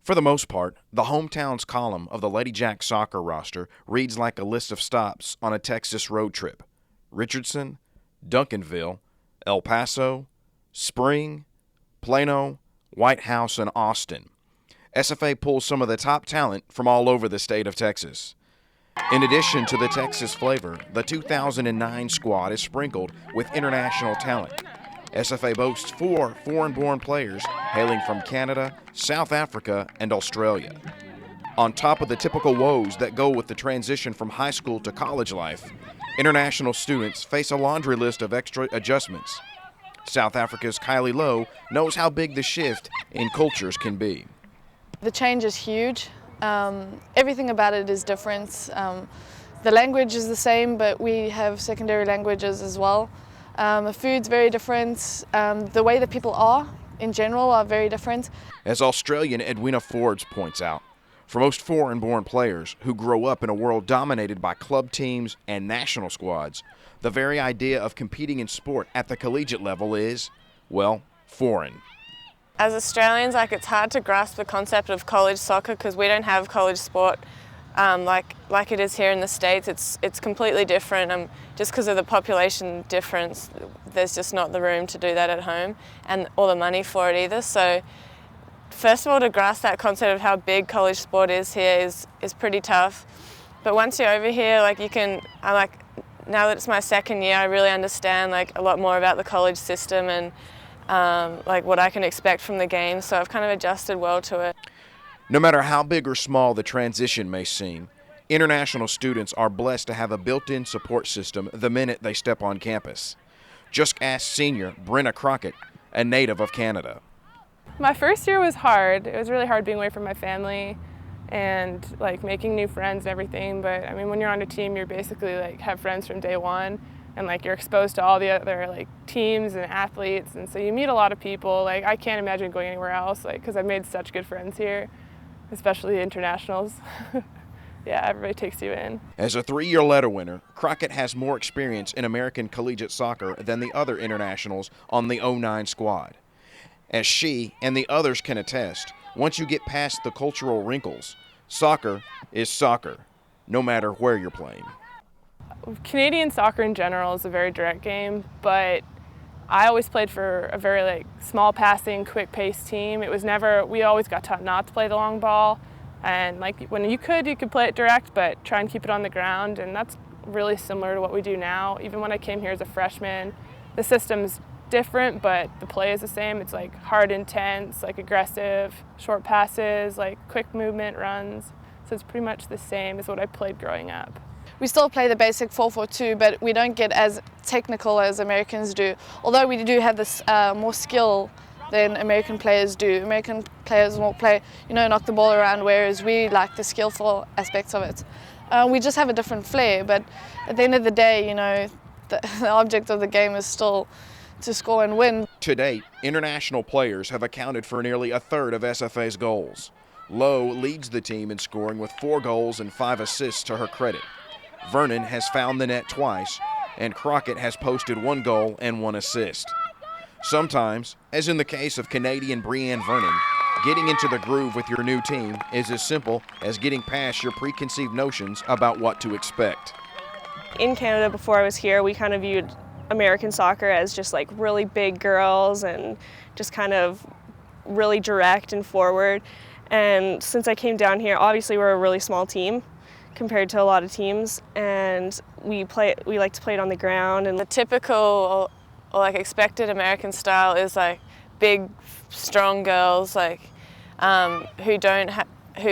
For the most part, the hometowns column of the Lady Jack soccer roster reads like a list of stops on a Texas road trip. Richardson, Duncanville, El Paso, Spring, Plano, White House, and Austin. SFA pulls some of the top talent from all over the state of Texas. In addition to the Texas flavor, the 2009 squad is sprinkled with international talent. SFA boasts 4 foreign-born players hailing from Canada, South Africa, and Australia. On top of the typical woes that go with the transition from high school to college life, international students face a laundry list of extra adjustments. South Africa's Kylie Lowe knows how big the shift in cultures can be. The change is huge. Everything about it is different. The language is the same, but we have secondary languages as well. The food's very different. The way that people are in general are very different. As Australian Edwina Forbes points out, for most foreign-born players who grow up in a world dominated by club teams and national squads, the very idea of competing in sport at the collegiate level is, well, foreign. As Australians, it's hard to grasp the concept of college soccer because we don't have college sport like it is here in the States. It's completely different. Just because of the population difference, there's just not the room to do that at home and or the money for it either. So first of all, to grasp that concept of how big college sport is here is pretty tough. But once you're over here, now that it's my second year, I really understand a lot more about the college system and what I can expect from the game. So I've kind of adjusted well to it. No matter how big or small the transition may seem, international students are blessed to have a built-in support system the minute they step on campus. Just ask senior Brenna Crockett, a native of Canada. My first year was hard. It was really hard being away from my family and making new friends and everything. But I mean, when you're on a team, you're basically have friends from day one, and you're exposed to all the other teams and athletes, and so you meet a lot of people. I can't imagine going anywhere else because I've made such good friends here, especially the internationals. Yeah, everybody takes you in. As a 3-year letter winner, Crockett has more experience in American collegiate soccer than the other internationals on the '09 squad. As she and the others can attest, once you get past the cultural wrinkles, soccer is soccer, no matter where you're playing. Canadian soccer in general is a very direct game, but I always played for a very small passing, quick paced team. It was never, we always got taught not to play the long ball, and when you could play it direct, but try and keep it on the ground, and that's really similar to what we do now. Even when I came here as a freshman, the system's different, but the play is the same. It's hard, intense, aggressive, short passes, quick movement, runs. So it's pretty much the same as what I played growing up. We still play the basic 4-4-2, but we don't get as technical as Americans do. Although we do have this more skill than American players do. American players will play, knock the ball around, whereas we like the skillful aspects of it. We just have a different flair, but at the end of the day, the object of the game is still to score and win. To date, international players have accounted for nearly a third of SFA's goals. Lowe leads the team in scoring with 4 goals and 5 assists to her credit. Vernon has found the net twice, and Crockett has posted 1 goal and 1 assist. Sometimes, as in the case of Canadian Breanne Vernon, getting into the groove with your new team is as simple as getting past your preconceived notions about what to expect. In Canada, before I was here, we kind of viewed American soccer as just really big girls and just kind of really direct and forward. And since I came down here, obviously we're a really small team compared to a lot of teams, and we like to play it on the ground. And the typical or expected American style is big, strong girls who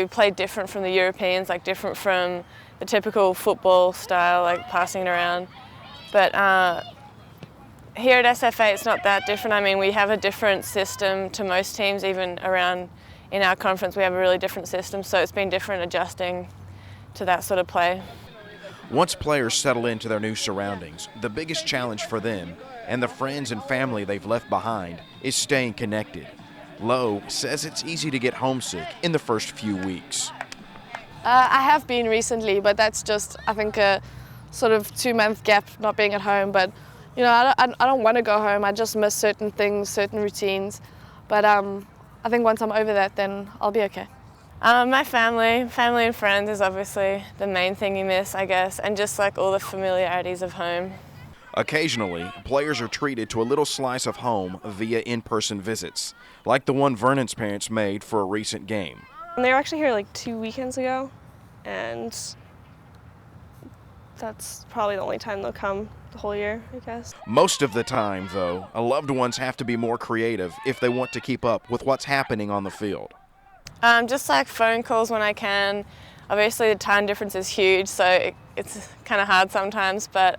play different from the Europeans, different from the typical football style, passing it around. But here at SFA, it's not that different. I mean, we have a different system to most teams, even around in our conference, we have a really different system, so it's been different adjusting to that sort of play. Once players settle into their new surroundings, the biggest challenge for them and the friends and family they've left behind is staying connected. Lowe says it's easy to get homesick in the first few weeks. I have been recently, but that's just, I think, a sort of 2-month gap not being at home. But, I don't want to go home. I just miss certain things, certain routines. But I think once I'm over that, then I'll be okay. My family and friends is obviously the main thing you miss, I guess, and just like all the familiarities of home. Occasionally, players are treated to a little slice of home via in-person visits, like the one Vernon's parents made for a recent game. And they were actually here like 2 weekends ago, and that's probably the only time they'll come the whole year, I guess. Most of the time, though, loved ones have to be more creative if they want to keep up with what's happening on the field. Just like phone calls when I can. Obviously the time difference is huge, so it's kind of hard sometimes, but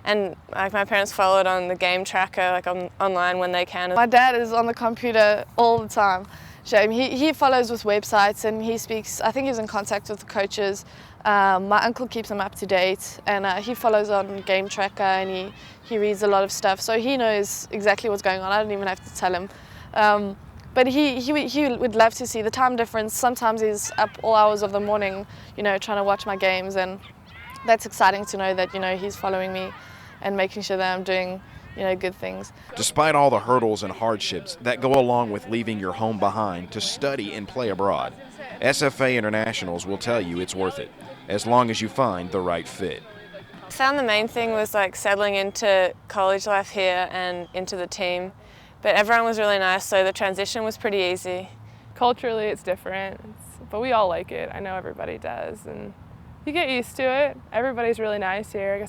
and like my parents follow it on the game tracker, like online when they can. My dad is on the computer all the time. Shame. He follows with websites and he speaks, I think he's in contact with the coaches. My uncle keeps him up to date, and he follows on game tracker, and he reads a lot of stuff, so he knows exactly what's going on. I don't even have to tell him. But he would love to see the time difference. Sometimes he's up all hours of the morning, trying to watch my games, and that's exciting to know that, he's following me and making sure that I'm doing, good things. Despite all the hurdles and hardships that go along with leaving your home behind to study and play abroad, SFA Internationals will tell you it's worth it, as long as you find the right fit. I found the main thing was like settling into college life here and into the team. But everyone was really nice, so the transition was pretty easy. Culturally, it's different, but we all like it. I know everybody does, and you get used to it. Everybody's really nice here. I guess